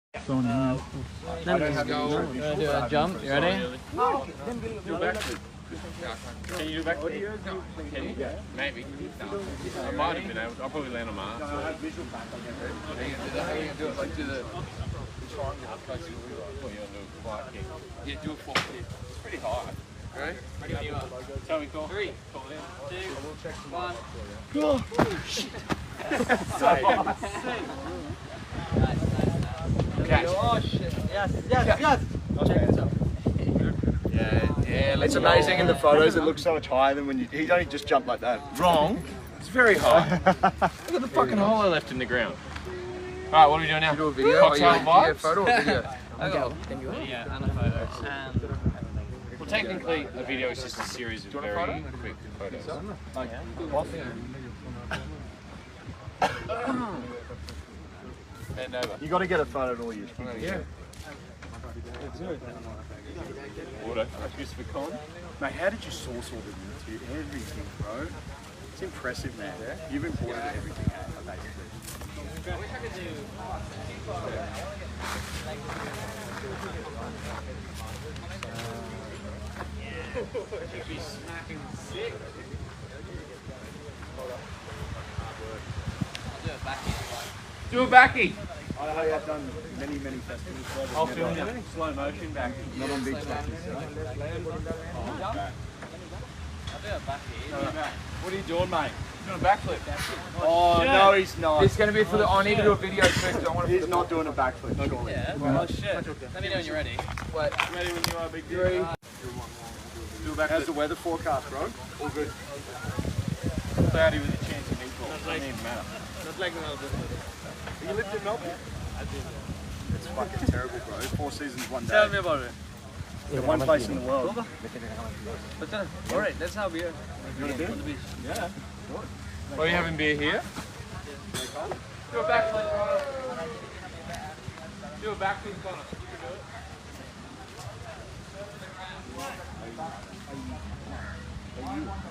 Going in. Then let's go. You want to do a jump? You ready? Do a backflip. Can you do a backflip? No. Can you? Maybe. No. I might have been able to. I'll probably land on my ass. I have visual back. How you gonna do it? Like do the triangle, basically. Well, you're going to do a quiet kick. Yeah, do a full kick. It's pretty high. Ready? Ready when you are. Tell me, call. 3, 2, 1. Oh, shit. Catch. Oh shit. Yes. Yeah. It's amazing in the photos. It looks so much higher than when he's only just jumped like that. Wrong. It's very high. Look at the fucking hole I left in the ground. Alright, what are we doing now? Do a video. Cocktail A vibes? photo or video? Yeah, and a photo. Well, technically, a video is just a series of very quick photos. Bend over. You got to get a photo of all your. Yeah. Auto. Christopher Con. Mate, how did you source all the units here? Everything, bro. It's impressive, man. You've imported everything out, basically. I wish I could do. Should be smacking sick. I'll Do do a backie. a backy. I have done many festivals. I'll film you. Slow motion backy. Not on big stages. I'll do a backie. What are you doing, mate? Doing a backflip. Oh, no, he's not. It's going to be for the. I need to do a video first. I want to. He's not doing a backflip. Surely. Yeah. Oh shit. Let me know when you're ready. Wait. Ready when you are, big dude. Do a backflip. How's the weather forecast, bro? All good. Cloudy with a chance of meatballs. Doesn't even matter. Not like You lived in Melbourne? It's fucking terrible, bro. 4 seasons, 1 day. Tell me about it. The one place in the world. Alright, let's have beer. You want a beer? On the beach. Yeah. Are you having beer here? Do a backflip, Connor. Do a backflip, Connor. You can do it.